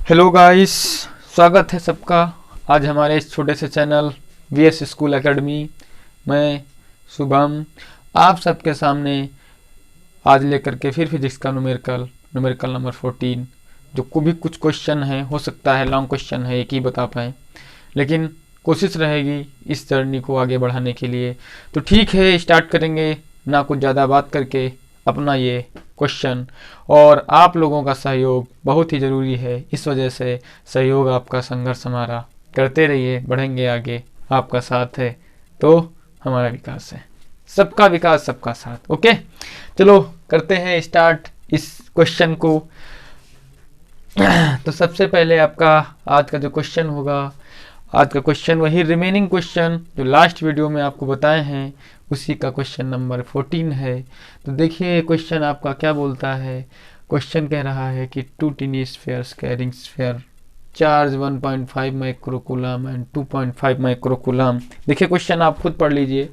Hello guys, स्वागत है सबका आज हमारे इस छोटे से चैनल वीएस स्कूल एकेडमी। मैं शुभम आप सबके सामने आज लेकर के फिर फिजिक्स का न्यूमेरिकल नंबर 14 जो को भी कुछ क्वेश्चन है, हो सकता है लॉन्ग क्वेश्चन है, एक ही बता पाएँ, लेकिन कोशिश रहेगी इस जर्नी को आगे बढ़ाने के लिए। तो ठीक है, स्टार्ट करेंगे ना कुछ ज़्यादा बात करके अपना ये क्वेश्चन। और आप लोगों का सहयोग बहुत ही ज़रूरी है, इस वजह से सहयोग आपका, संघर्ष हमारा, करते रहिए, बढ़ेंगे आगे। आपका साथ है तो हमारा विकास है, सबका विकास सबका साथ। ओके, चलो करते हैं स्टार्ट इस क्वेश्चन को। तो सबसे पहले आपका आज का जो क्वेश्चन होगा, आज का क्वेश्चन वही रिमेनिंग क्वेश्चन जो लास्ट वीडियो में आपको बताए हैं, उसी का क्वेश्चन नंबर 14 है। तो देखिए क्वेश्चन आपका क्या बोलता है। क्वेश्चन कह रहा है कि two tiny spheres carrying sphere charge 1.5 microcoulomb and 2.5 microcoulomb. देखिए क्वेश्चन आप खुद पढ़ लीजिए।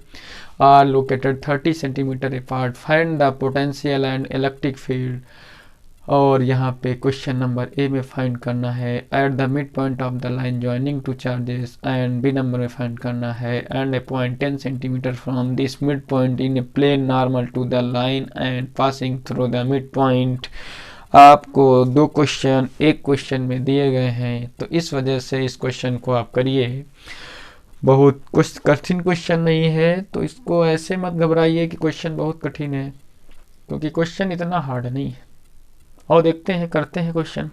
Are located 30 centimetre apart, find the potential and electric field. और यहाँ पे क्वेश्चन नंबर ए में फाइंड करना है at the mid point of the line joining two charges, and b number में फाइंड करना है and a point 10 centimetre from this mid point in a plane normal to the line and passing through the mid point. आपको दो question एक question में दिए गए हैं, तो इस वजह से इस क्वेश्चन को आप करिए। बहुत कुछ कठिन क्वेश्चन नहीं है, तो इसको ऐसे मत घबराइए कि क्वेश्चन बहुत कठिन है, क्योंकि क्वेश्चन इतना हार्ड नहीं है। और देखते हैं, करते हैं क्वेश्चन।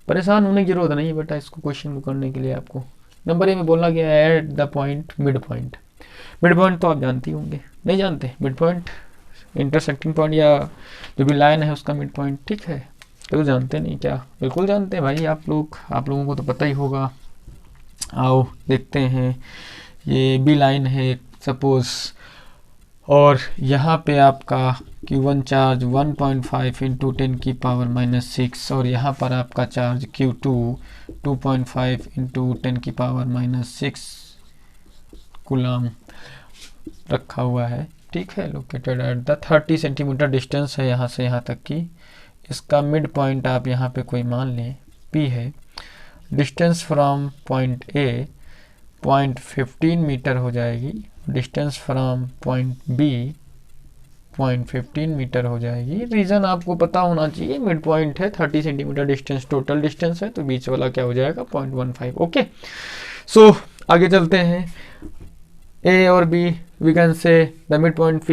परेशान होने की जरूरत नहीं है बेटा, इसको क्वेश्चन को करने के लिए आपको नंबर ए में बोला गया है at the point mid point. Mid point तो आप जानती होंगे, नहीं जानते? मिड पॉइंट इंटरसेक्टिंग पॉइंट या जो भी लाइन है उसका मिड पॉइंट, ठीक है। तो जानते नहीं क्या? बिल्कुल जानते हैं भाई आप लोगों को तो पता ही होगा। आओ देखते हैं। ये बी लाइन है सपोज, और यहाँ पे आपका Q1 चार्ज 1.5 इंटू 10 की पावर -6, और यहाँ पर आपका चार्ज Q2 2.5 इंटू 10 की पावर -6 कूलम रखा हुआ है, ठीक है। Located at the 30 centimetre distance है यहाँ से यहाँ तक की। इसका मिड पॉइंट आप यहाँ पे कोई मान लें P है। Distance from point A point 15 metre हो जाएगी। Distance from point B point 15 metre हो जाएगी। रीज़न आपको पता होना चाहिए, मिड पॉइंट है, 30 सेंटीमीटर डिस्टेंस टोटल डिस्टेंस है, तो बीच वाला क्या हो जाएगा 0.15। ओके, सो आगे चलते हैं। ए और B we can say the mid point P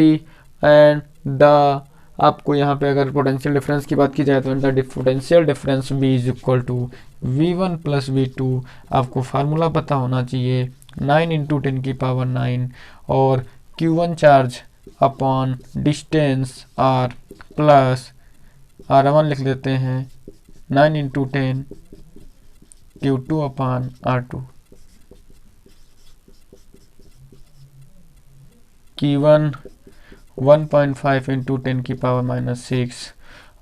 and the, आपको यहाँ पे अगर पोटेंशियल डिफरेंस की बात की जाए तो the potential difference B is equal to V1 plus V2। आपको फार्मूला पता होना चाहिए, 9 इंटू 10 की पावर 9, और Q1 charge upon distance R plus R1 लिख देते हैं 9 into 10 Q2 upon R2। Q1 1.5 into 10 की पावर -6,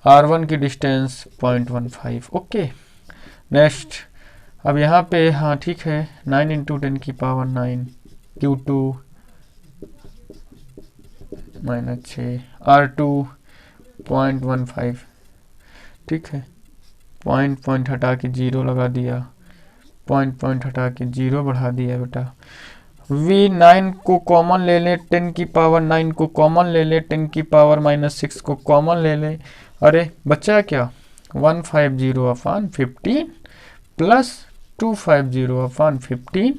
R1 की डिस्टेंस 0.15। Okay, next. अब यहाँ पे हाँ ठीक है, 9 इंटू 10 की पावर 9 Q2 -6, R2 0.15, ठीक है। पॉइंट हटा के 0 लगा दिया, पॉइंट हटा के 0 बढ़ा दिया बेटा। V9 को कॉमन ले ले, 10 की पावर 9 को कॉमन ले ले, 10 की पावर -6 को कॉमन ले ले। अरे बच्चा क्या, 150 अपॉन 15 प्लस 250 अपॉन 15।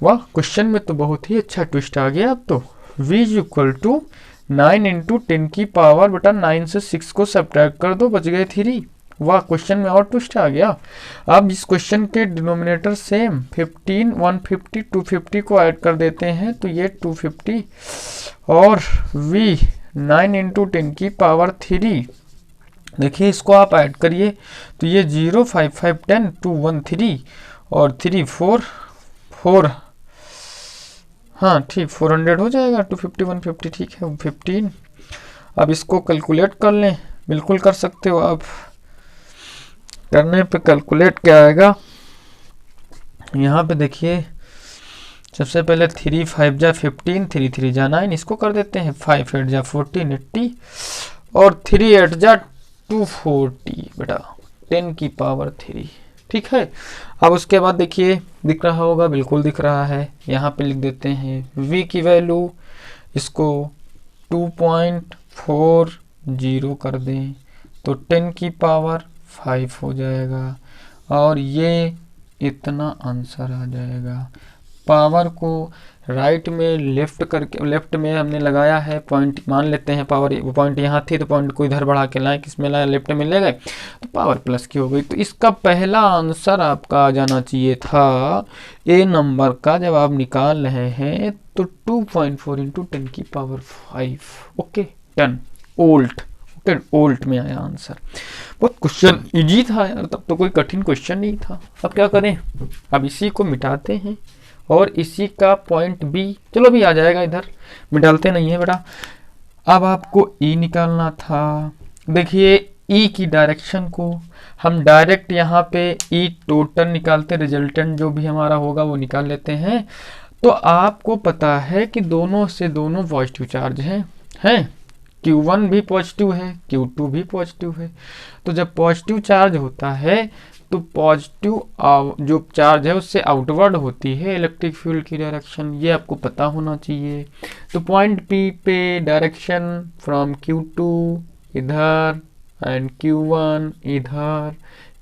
वाह, क्वेश्चन में तो बहुत ही अच्छा ट्विस्ट आ गया। अब तो V is equal to 9 into 10 की पावर बेटा 9 से 6 को सब्ट्रैक्ट कर दो, बच गए 3। वाह, क्वेश्चन में और ट्विस्ट आ गया। अब इस क्वेश्चन के डिनोमिनेटर सेम 15, 150, 250 को ऐड कर देते हैं, तो ये 250 और V 9 इंटू 10 की पावर 3। देखिए इसको आप ऐड करिए तो ये 0, 5, 5, 10, 2, 1, 3 और 3, 4, 4, हाँ ठीक, 400 हो जाएगा। 250, 150, ठीक है, 15। अब इसको कैलकुलेट कर लें, बिल्कुल कर सकते हो आप। करने पे कैलकुलेट क्या आएगा, यहाँ पे देखिए सबसे पहले 3 5 जा 15, 3 3 जा 9, इसको कर देते हैं। 5 8 जा 14, 80, और 3 8 जा 240 बेटा 10 की पावर 3। ठीक है। अब उसके बाद देखिए दिख रहा होगा, बिल्कुल दिख रहा है, यहाँ पे लिख देते हैं v की वैल्यू, इसको 2.40 कर दें तो 10 की पावर 5 हो जाएगा और ये इतना आंसर आ जाएगा। पावर को राइट में लेफ्ट करके, लेफ्ट में हमने लगाया है पॉइंट, मान लेते हैं पावर पॉइंट यहाँ थी तो पॉइंट को इधर बढ़ा के लाए, किस में लाया, लेफ्ट में ले गए तो पावर प्लस की हो गई। तो इसका पहला आंसर आपका आ जाना चाहिए था ए नंबर का, जब आप निकाल रहे हैं तो 2.4 इंटू 10 की पावर 5। ओके, 10 ओल्ट, ओल्ट में आया आंसर। बहुत क्वेश्चन इजी था यार, तब तो कोई कठिन क्वेश्चन नहीं था। अब क्या करें, अब इसी को मिटाते हैं और इसी का पॉइंट बी, चलो भी आ जाएगा इधर, मिटाते नहीं है बेटा। अब आपको ई निकालना था। देखिए ई की डायरेक्शन को हम डायरेक्ट यहाँ पे ई टोटल निकालते, रिजल्टेंट जो भी हमारा होगा वो निकाल लेते हैं। तो आपको पता है कि दोनों से दोनों पॉजिटिव चार्ज हैं Q1 भी पॉजिटिव है, Q2 भी पॉजिटिव है। तो जब पॉजिटिव चार्ज होता है तो पॉजिटिव जो चार्ज है उससे आउटवर्ड होती है इलेक्ट्रिक फील्ड की डायरेक्शन, ये आपको पता होना चाहिए। तो पॉइंट P पे डायरेक्शन फ्रॉम Q2 इधर एंड Q1 इधर,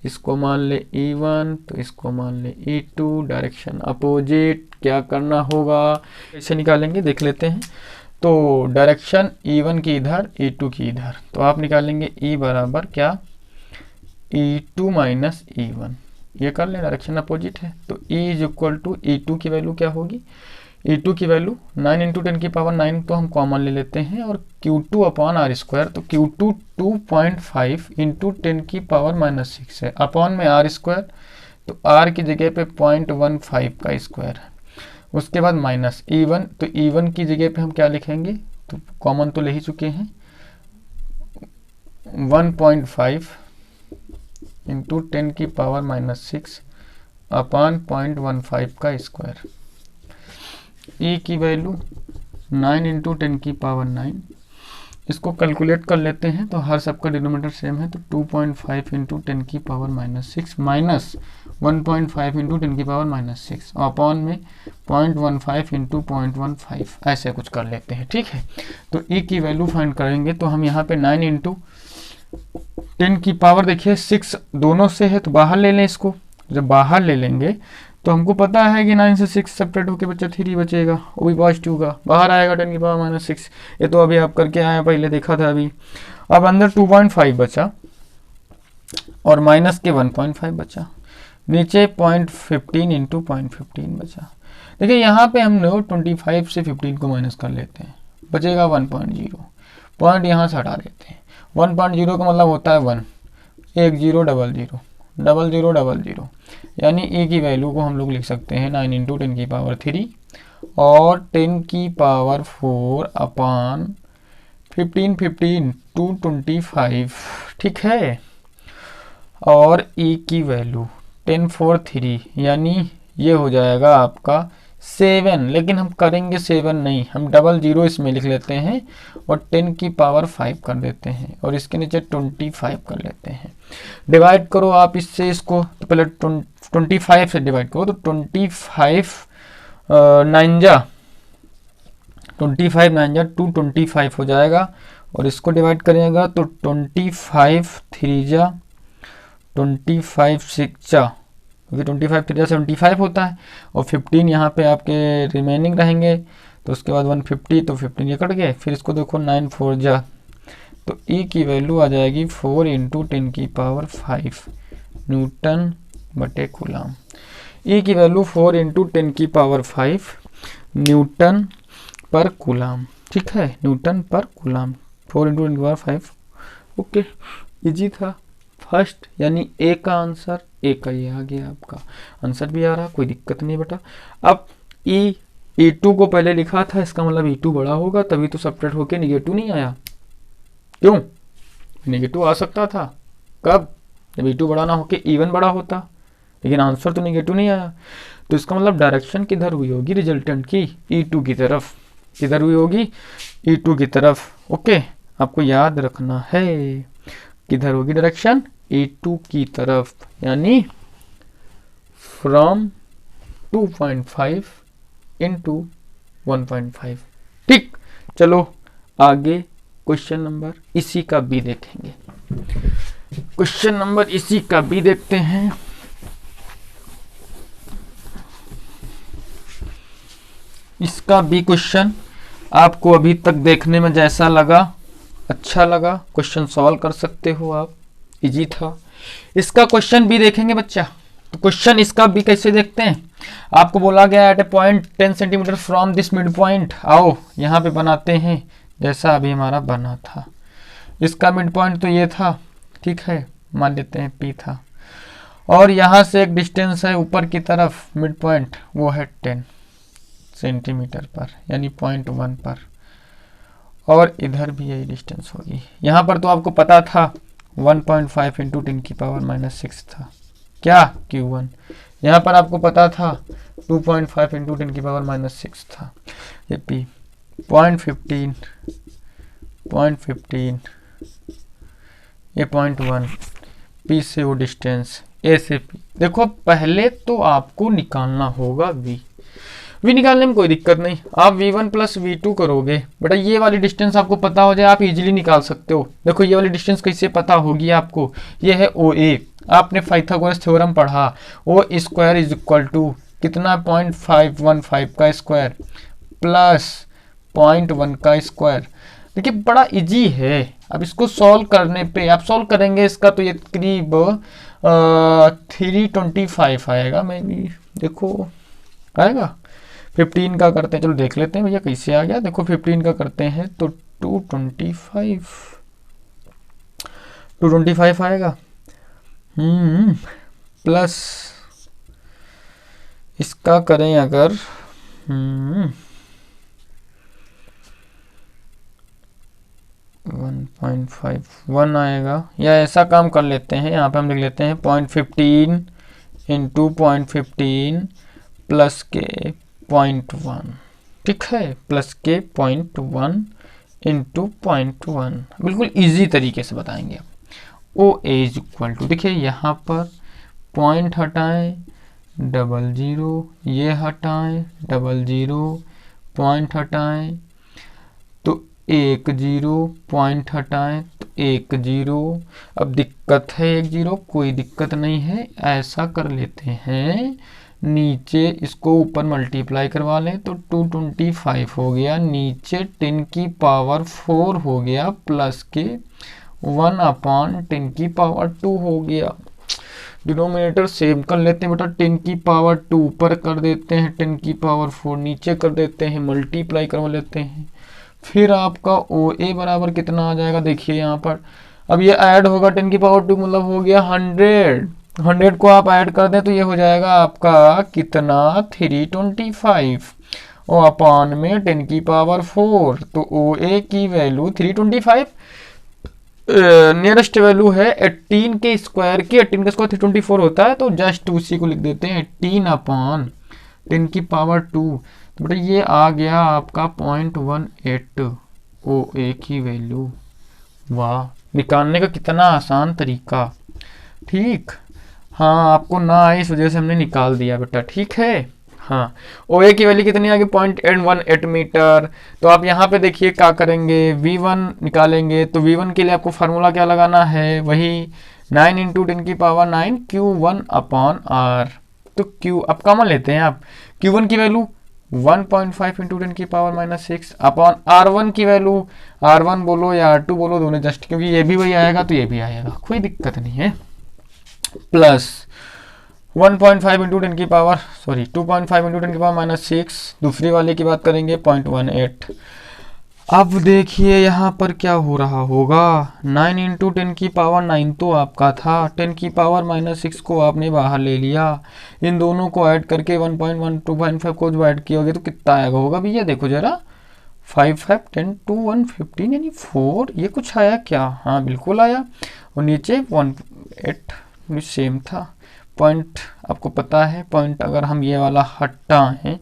इसको मान ले E1 तो इसको मान ले E2, डायरेक्शन अपोजिट। क्या करना होगा, कैसे निकालेंगे देख लेते हैं। तो डायरेक्शन E1 की इधर, E2 की इधर, तो आप निकालेंगे E बराबर क्या, E2 माइनस E1, ये कर लें, डायरेक्शन अपोजिट है। तो E is equal to E2 की वैल्यू क्या होगी, E2 की वैल्यू 9 इंटू 10 की पावर 9 तो हम कॉमन ले लेते हैं, और Q2 अपॉन आर स्क्वायर, तो Q2 2.5 इंटू 10 की पावर -6 है, अपॉन में आर स्क्वायर, तो आर की जगह पे 0.15 का स्क्वायर है। उसके बाद माइनस E1, तो E1 की जगह पे हम क्या लिखेंगे, तो कॉमन तो ले ही चुके हैं, 1.5 इंटू 10 की पावर -6 अपॉन 0.15 का स्क्वायर। E की वैल्यू 9 इंटू 10 की पावर 9, इसको कैलकुलेट कर लेते हैं तो हर सबका डिनोमिनेटर सेम है, तो 2.5 इंटू 10 की पावर -6 माइनस 1.5 इंटू 10 की पावर -6 अपॉन में 0.15 इंटू 0.15, ऐसे कुछ कर लेते हैं, ठीक है। तो E की वैल्यू फाइंड करेंगे तो हम यहाँ पे 9 इंटू 10 की पावर, देखिए 6 दोनों से है तो बाहर ले लें इसको, जब बाहर ले लेंगे तो हमको पता है कि 9 से 6 सेपरेट होकर बच्चा 3 बचेगा, वो भी पॉजिटिव का, बाहर आएगा 10 की पावर -6, ये तो अभी आप करके आए, पहले देखा था अभी। अब अंदर 2.5 बचा और माइनस के 1.5 बचा, नीचे 0.15 इंटू 0.15 बचा। देखिए यहाँ पे हम लोग 25 से 15 को माइनस कर लेते हैं, बचेगा 1.0, पॉइंट यहाँ से हटा देते हैं। 1.0 का मतलब होता है 1, 1 0 0 0 0 0 0 0, यानी E की वैल्यू को हम लोग लिख सकते हैं 9 इंटू 10 की पावर 3 और 10 की पावर 4 अपान 15 225, ठीक है। और E की वैल्यू 10 4 3, यानी ये हो जाएगा आपका 7, लेकिन हम करेंगे 7 नहीं, हम 00 इसमें लिख लेते हैं और 10 की पावर 5 कर देते हैं और इसके नीचे 25 कर लेते हैं। डिवाइड करो आप इससे इसको, तो पहले 25 से डिवाइड करो, तो 25 9 जा 225 हो जाएगा, और इसको डिवाइड करेगा तो 25 3 जा 25 6 जा, क्योंकि 25 3 75 होता है, और 15 यहाँ पे आपके रिमेनिंग रहेंगे, तो उसके बाद 150, तो 15 ये कट गए, फिर इसको देखो 9 4 जा, तो E की वैल्यू आ जाएगी 4 इंटू 10 की पावर 5 न्यूटन बटे कूलाम। E की वैल्यू 4 इंटू 10 की पावर 5 न्यूटन पर कूलाम, ठीक है, न्यूटन पर कूलाम, 4 इंटू 10 की पावर 5। ओके, इजी था। फर्स्ट यानी ए का आंसर, ए का ये आ गया, आपका आंसर भी आ रहा, कोई दिक्कत नहीं बेटा। अब E2 को पहले लिखा था, इसका मतलब E2 बड़ा होगा, तभी तो सब्ट्रैक्ट होके नेगेटिव नहीं आया। क्यों, नेगेटिव आ सकता था, कब, जब E2 बड़ा ना होके E1 बड़ा होता, लेकिन आंसर तो नेगेटिव नहीं आया। तो इसका मतलब डायरेक्शन किधर हुई होगी रिजल्टेंट की, E2 की तरफ, किधर हुई होगी, E2 की तरफ। ओके, आपको याद रखना है किधर होगी डायरेक्शन, E2 की तरफ, यानी फ्रॉम 2.5 इंटू 1.5। ठीक, चलो आगे क्वेश्चन नंबर इसी का बी देखेंगे। क्वेश्चन नंबर इसी का बी देखते हैं। इसका बी क्वेश्चन आपको अभी तक देखने में जैसा लगा, अच्छा लगा, क्वेश्चन सॉल्व कर सकते हो आप, इजी था। इसका क्वेश्चन बी देखेंगे बच्चा। तो क्वेश्चन इसका बी कैसे देखते हैं, आपको बोला गया at a point 10 centimetre from this mid point. आओ यहाँ पे बनाते हैं जैसा अभी हमारा बना था। इसका मिड पॉइंट तो ये था, ठीक है, मान लेते हैं पी था, और यहाँ से एक डिस्टेंस है ऊपर की तरफ, मिड पॉइंट वो है 10 सेंटीमीटर पर, यानी 0.1 पर, और इधर भी यही डिस्टेंस होगी। यहाँ पर तो आपको पता था 1.5 इंटू 10 की पावर -6 था, क्या Q1। यहाँ पर आपको पता था 2.5 इंटू 10 की पावर -6 था। ये P 0.15, ये 0.1, P से वो डिस्टेंस, A से P। देखो पहले तो आपको निकालना होगा V निकालने में कोई दिक्कत नहीं, आप V1 प्लस V2 करोगे। बेटा ये वाली डिस्टेंस आपको पता हो जाए, आप इजीली निकाल सकते हो। देखो ये वाली डिस्टेंस कैसे पता होगी आपको, ये है OA, आपने पाइथागोरस थ्योरम पढ़ा, O square is equal to कितना, 0.515 का स्क्वायर प्लस 0.1 का स्क्वायर। देखिए बड़ा इजी है। अब इसको सॉल्व करने पे, आप सॉल्व करेंगे इसका तो ये करीब 325 आएगा, मैं भी देखो आएगा। 15 का करते हैं, चलो देख लेते हैं भैया कैसे आ गया। देखो 15 का करते हैं तो 225 आएगा, प्लस इसका करें अगर 1.51 आएगा, या ऐसा काम कर लेते हैं, यहाँ पे हम लिख लेते हैं 0.15 इंटू 0.15 प्लस के 0.1, ठीक है, प्लस के 0.1 इंटू 0.1, बिल्कुल इजी तरीके से बताएंगे। ओ ए इज इक्वल टू, देखिए यहाँ पर पॉइंट हटाएं 00, ये हटाएं 00, पॉइंट हटाएं तो 10, पॉइंट हटाएं तो 10। अब दिक्कत है 10, कोई दिक्कत नहीं है, ऐसा कर लेते हैं, नीचे इसको ऊपर मल्टीप्लाई करवा लें तो 225 हो गया, नीचे 10 की पावर 4 हो गया, प्लस के 1/10 की पावर 2 हो गया। डिनोमिनेटर सेम कर लेते हैं बेटा, 10 की पावर 2 ऊपर कर देते हैं, 10 की पावर 4 नीचे कर देते हैं, मल्टीप्लाई करवा लेते हैं, फिर आपका ओ ए बराबर कितना आ जाएगा, देखिए यहाँ पर। अब ये ऐड होगा 10 की पावर 2 मतलब हो गया 100 को आप ऐड कर दें तो ये हो जाएगा आपका कितना, 325, और अपान में 10 की पावर 4, तो ओ ए की वैल्यू 325, नियरेस्ट वैल्यू है 18 के स्क्वायर की, 18 का स्क्वायर 324 होता है, तो जस्ट उसी को लिख देते हैं 18/10 की पावर 2, तो बेटा ये आ गया आपका 0.18 ओ ए की वैल्यू। वाह, निकालने का कितना आसान तरीका। ठीक, हाँ आपको ना आए इस वजह से हमने निकाल दिया बेटा, ठीक है। हाँ, ओ ए की वैल्यू कितनी आ गई, 0.18 मीटर। तो आप यहाँ पे देखिए क्या करेंगे, V1 निकालेंगे, तो V1 के लिए आपको फार्मूला क्या लगाना है, वही 9 इंटू 10 की पावर 9 Q1/R। तो Q अब कॉमन लेते हैं आप, Q1 की वैल्यू 1.5 इंटू 10 की पावर -6 अपॉन R1 की वैल्यू, R1 बोलो या R2 बोलो, दोनों जस्ट, क्योंकि ये भी वही आएगा तो ये भी आएगा, कोई दिक्कत नहीं है, प्लस 1.5 इंटू 10 की पावर 2.5 इंटू 10 की पावर -6, दूसरी वाले की बात करेंगे 0.18। अब देखिए यहाँ पर क्या हो रहा होगा, 9 इंटू 10 की पावर 9 तो आपका था, 10 की पावर -6 को आपने बाहर ले लिया, इन दोनों को ऐड करके 1.1 2.5 को जो ऐड किया तो कितना आएगा होगा भैया, देखो जरा, 5 5 10 2 1 15 यानी 4, ये कुछ आया क्या, हाँ बिल्कुल आया, और नीचे 1.8 सेम था। पॉइंट आपको पता है, पॉइंट अगर हम ये वाला हटाएं,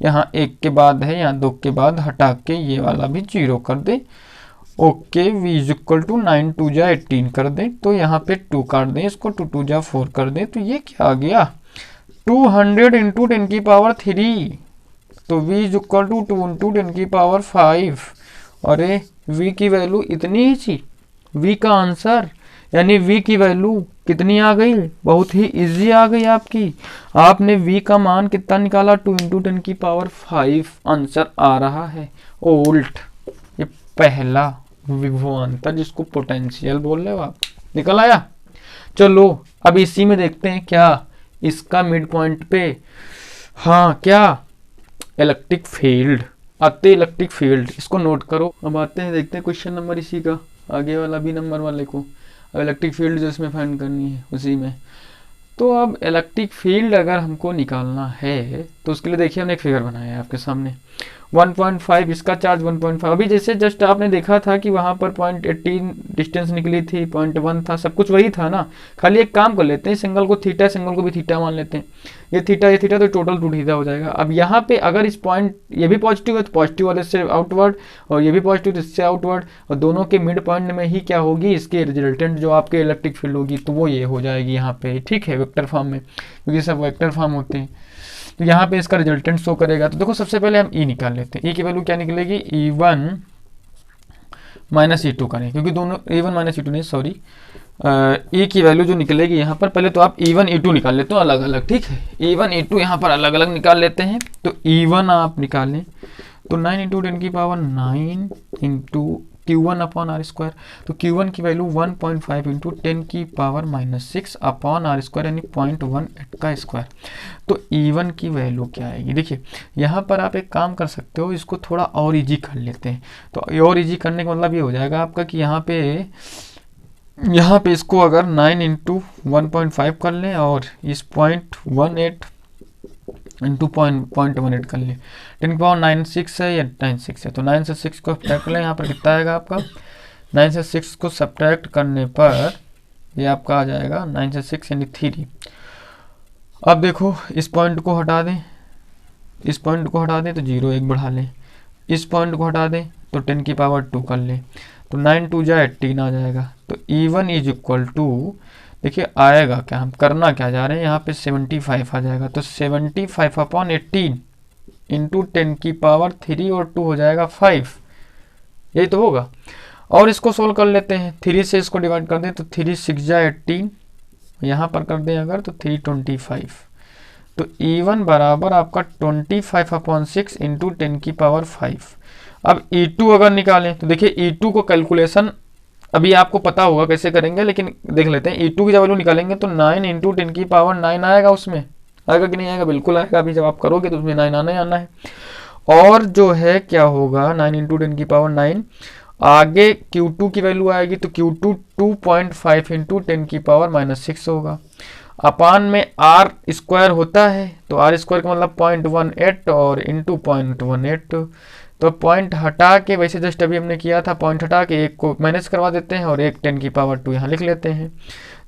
यहाँ 1 के बाद है, यहाँ 2 के बाद हटा के ये वाला भी 0 कर दे, okay, v is equal to 9 2 जा 18 कर दे, तो यहाँ पे 2 काट दें इसको, 2 2 जा 4 कर दे, तो ये क्या आ गया 200 इंटू 10 की पावर 3, तो v is equal to 2 into 10 की पावर 5। अरे v की वैल्यू इतनी ही थी, v का आंसर यानी v की वैल्यू कितनी आ गई, बहुत ही इजी आ गई आपकी। आपने v का मान कितना निकाला, 2 इंटू 10 की पावर 5 आंसर आ रहा है। वोल्ट, ये पहला विभवांतर जिसको पोटेंशियल बोल रहे हो आप, निकल आया। चलो अब इसी में देखते हैं क्या इसका मिड पॉइंट पे, हाँ क्या इलेक्ट्रिक फील्ड आते, इलेक्ट्रिक फील्ड इसको नोट करो। अब आते हैं देखते हैं क्वेश्चन नंबर इसी का आगे वाला बी नंबर वाले को। अब इलेक्ट्रिक फील्ड जो इसमें फाइंड करनी है उसी में, तो अब इलेक्ट्रिक फील्ड अगर हमको निकालना है तो उसके लिए देखिए हमने एक फिगर बनाया है आपके सामने। 1.5 इसका चार्ज 1.5, अभी जैसे जस्ट आपने देखा था कि वहाँ पर 0.18 डिस्टेंस निकली थी, 0.1 था, सब कुछ वही था ना। खाली एक काम कर लेते हैं, सिंगल को थीटा, सिंगल को भी थीटा मान लेते हैं। ये थीटा तो टोटल 2 थीटा हो जाएगा। अब यहाँ पे अगर इस पॉइंट ये भी पॉजिटिव है तो पॉजिटिव वाले से आउटवर्ड, और ये भी पॉजिटिव तो इससे आउटवर्ड, और दोनों के मिड पॉइंट में ही क्या होगी, इसके रिजल्टेंट जो आपके इलेक्ट्रिक फील्ड होगी तो वो ये हो जाएगी यहाँ पे, ठीक है, वेक्टर फॉर्म में, क्योंकि सब वेक्टर फॉर्म होते हैं। तो यहाँ पे इसका रिजल्टेंट शो करेगा। तो देखो सबसे पहले हम ई निकाल लेते हैं। ई की वैल्यू क्या निकलेगी, E1 माइनस E2 करें, क्योंकि दोनों E1 माइनस E2 नहीं, सॉरी, ई की वैल्यू जो निकलेगी यहाँ पर, पहले तो आप E1 E2 निकाल लेते हो अलग अलग, ठीक है। E1 E2 यहाँ पर अलग अलग निकाल लेते हैं। तो E1 आप निकालें तो 9 इंटू 10 की power 9 into Q1 upon r square, तो Q1 की वैल्यू 1.5 इंटू 10 की पावर -6 अपॉन आर स्क्वायर यानी 0.18 का स्क्वायर। तो E1 की वैल्यू क्या आएगी, देखिए यहाँ पर आप एक काम कर सकते हो, इसको थोड़ा और इजी कर लेते हैं। तो और इजी करने का मतलब ये हो जाएगा आपका कि यहाँ पे इसको अगर 9 इंटू 1.5 कर लें और इस 0.18 इंटू 0.18 कर लें, 10 की पावर 96 है या 96 है, तो 9 से 6 को सब्ट्रैक्ट कर लें। यहाँ पर कितना आएगा आपका, 9 से 6 को सब्ट्रैक्ट करने पर ये आपका आ जाएगा 9 से 6 यानी 3। अब देखो इस पॉइंट को हटा दें, इस पॉइंट को हटा दें तो 0 1 बढ़ा लें, इस पॉइंट को हटा दें तो 10 की पावर 2 कर लें, तो 9 2 जा 18 आ जाएगा। तो E1 इज इक्वल टू, देखिए आएगा क्या, हम करना क्या जा रहे हैं यहाँ पे 75 आ जाएगा। तो 75 अपॉन 18 इंटू 10 की पावर 3 और 2 हो जाएगा 5, यही तो होगा। और इसको सोल्व कर लेते हैं, 3 से इसको डिवाइड कर दें तो 3 6 जा 18, यहाँ पर कर दें अगर तो 325। तो E1 बराबर आपका 25 अपॉन 6 इंटू 10 की पावर 5। अब E2 अगर निकालें तो देखिए E2 को कैलकुलेशन अभी आपको पता होगा कैसे करेंगे, लेकिन देख लेते हैं। E2 की जब वैल्यू निकालेंगे तो 9 इंटू 10 की पावर 9 आएगा, उसमें आएगा कि नहीं आएगा, बिल्कुल आएगा। अभी जब आप करोगे तो उसमें 9 आना ही आना है। और जो है क्या होगा, 9 इंटू 10 की पावर 9, आगे Q2 की वैल्यू आएगी तो Q2 2.5 इंटू 10 की पावर -6 होगा। अपान में आर स्क्वायर होता है, तो आर स्क्वायर का मतलब 0.18 और इंटू 0.18, तो पॉइंट हटा के, वैसे जस्ट अभी हमने किया था, पॉइंट हटा के एक को माइनस करवा देते हैं और एक 10 की पावर 2 यहाँ लिख लेते हैं।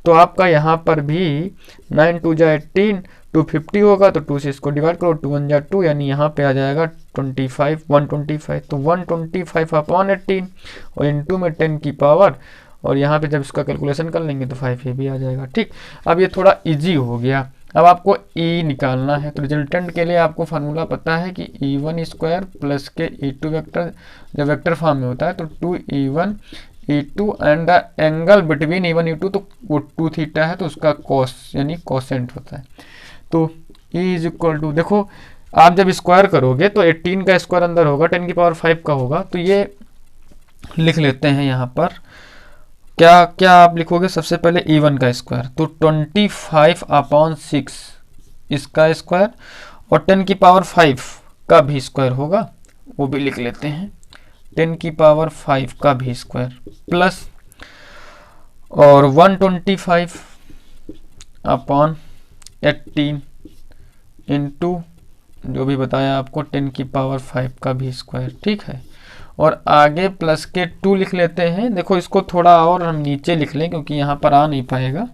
तो आपका यहाँ पर भी 9 2 जा 18, 250 होगा, तो 2 से इसको डिवाइड करो, 2 1 जा 2, यानी यहाँ पे आ जाएगा 25 125। तो 125 अपॉन 18 और इंटू में 10 की पावर, और यहाँ पे जब इसका कैलकुलेशन कर लेंगे तो 5 ये भी आ जाएगा, ठीक। अब ये थोड़ा इजी हो गया। अब आपको E निकालना है, तो रिजल्टेंट के लिए आपको फार्मूला पता है कि E1 स्क्वायर प्लस के E2 वेक्टर, जब वेक्टर फॉर्म में होता है तो 2E1 E2 and the angle between E1 E2, तो वो 2 थीटा है तो उसका कॉस यानी कोसेंट होता है। तो E इज इक्वल टू, देखो आप जब स्क्वायर करोगे तो 18 का स्क्वायर अंदर होगा, 10 की पावर 5 का होगा, तो ये लिख लेते हैं यहाँ पर। क्या क्या आप लिखोगे, सबसे पहले E1 का स्क्वायर, तो 25 अपॉन 6 इसका स्क्वायर, और 10 की पावर 5 का भी स्क्वायर होगा, वो भी लिख लेते हैं, 10 की पावर 5 का भी स्क्वायर, प्लस और 125 अपॉन 18 इंटू जो भी बताया आपको 10 की पावर 5 का भी स्क्वायर, ठीक है। और आगे प्लस के 2 लिख लेते हैं। देखो इसको थोड़ा और हम नीचे लिख लें क्योंकि यहाँ पर आ नहीं पाएगा,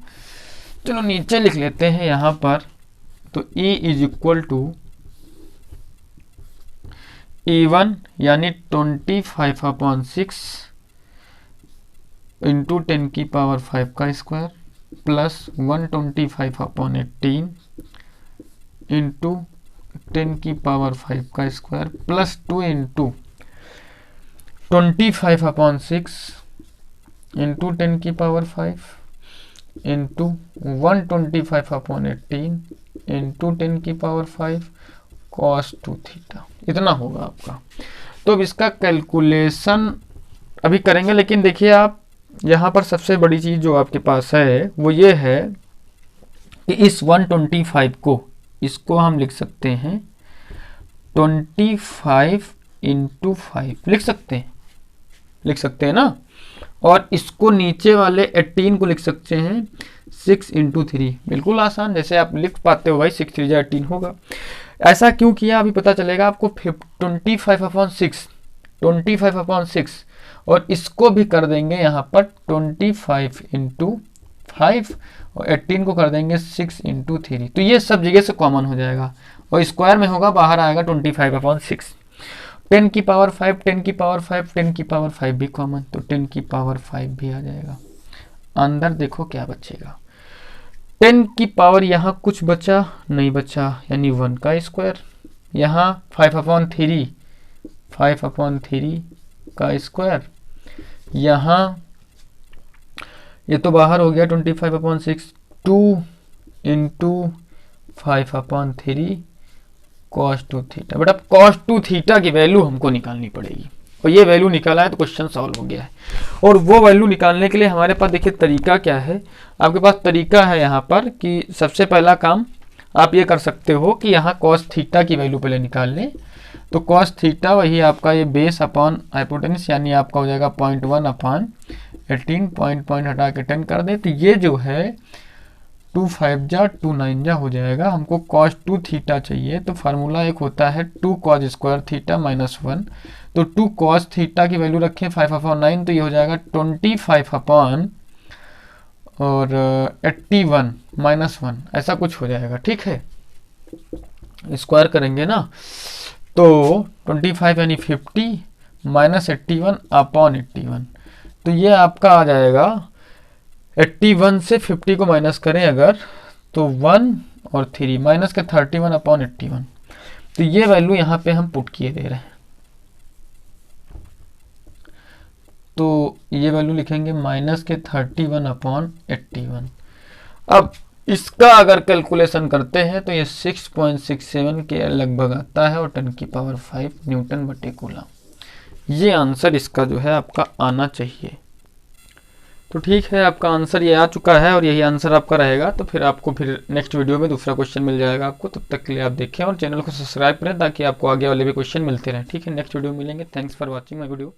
चलो नीचे लिख लेते हैं यहाँ पर। तो E is equal to E1 यानी 25 अपॉन 6 इंटू 10 की पावर 5 का स्क्वायर, प्लस 125 अपॉन 18 इंटू 10⁵ का square plus 2 into 25/6 into 10⁵ into 125/18 into 10⁵ cos 2 theta, इतना होगा आपका। तो अब इसका कैलकुलेशन अभी करेंगे, लेकिन देखिए आप यहाँ पर सबसे बड़ी चीज़ जो आपके पास है वो ये है कि इस 125 को, इसको हम लिख सकते हैं 25 इंटू 5 लिख सकते हैं ना, और इसको नीचे वाले 18 को लिख सकते हैं 6 इंटू 3। बिल्कुल आसान, जैसे आप लिख पाते हो भाई, 6 3 18 होगा। ऐसा क्यों किया अभी पता चलेगा आपको। 25/6 और इसको भी कर देंगे यहाँ पर 25 इंटू 5 और 18 को कर देंगे 6 इंटू 3। तो ये सब जगह से कॉमन हो जाएगा और स्क्वायर में होगा, बाहर आएगा 25/6। 10⁵, 10⁵, 10⁵ भी कॉमन, तो 10⁵ भी आ जाएगा। अंदर देखो क्या बचेगा, 10 की पावर यहाँ कुछ बचा नहीं बचा, यानी 1 का स्क्वायर। यहाँ 5/3 का स्क्वायर, यहाँ ये तो बाहर हो गया 25/6, 2 इंटू 5/3 cos 2 थीटा। बट अब cos 2 थीटा की वैल्यू हमको निकालनी पड़ेगी, और ये वैल्यू निकाला है तो क्वेश्चन सॉल्व हो गया है। और वो वैल्यू निकालने के लिए हमारे पास देखिए तरीका क्या है, आपके पास तरीका है यहाँ पर कि सबसे पहला काम आप ये कर सकते हो कि यहाँ cos थीटा की वैल्यू पहले निकाल लें। तो cos थीटा वही आपका ये बेस अपॉन हाइपोटेनस, यानी आपका हो जाएगा 0.1/18, पॉइंट हटा के 10 कर दे, तो ये जो है 2 5 जा 2 9 जा हो जाएगा। हमको cos 2 थीटा चाहिए, तो फार्मूला एक होता है 2 cos स्क्वायर थीटा माइनस 1। तो 2 cos थीटा की वैल्यू रखें 5/9, तो ये हो जाएगा 25 और 81 माइनस 1, ऐसा कुछ हो जाएगा। ठीक है, स्क्वायर करेंगे ना, तो 25 यानी 50 माइनस 81 अपॉन 81, तो ये आपका आ जाएगा 81 से 50 को माइनस करें अगर, तो 1 और 3 माइनस के 31 अपॉन 81। तो ये वैल्यू यहाँ पे हम पुट किए दे रहे हैं, तो ये वैल्यू लिखेंगे माइनस के 31 अपॉन 81। अब इसका अगर कैलकुलेशन करते हैं तो ये 6.67 के लगभग आता है, और 10⁵ न्यूटन बटे कूलम। ये आंसर इसका जो है आपका आना चाहिए। तो ठीक है, आपका आंसर ये आ चुका है और यही आंसर आपका रहेगा। तो फिर आपको नेक्स्ट वीडियो में दूसरा क्वेश्चन मिल जाएगा आपको। तब तक के लिए आप देखें और चैनल को सब्सक्राइब करें ताकि आपको आगे वाले भी क्वेश्चन मिलते रहें। ठीक है, नेक्स्ट वीडियो में मिलेंगे। Thanks for watching my video.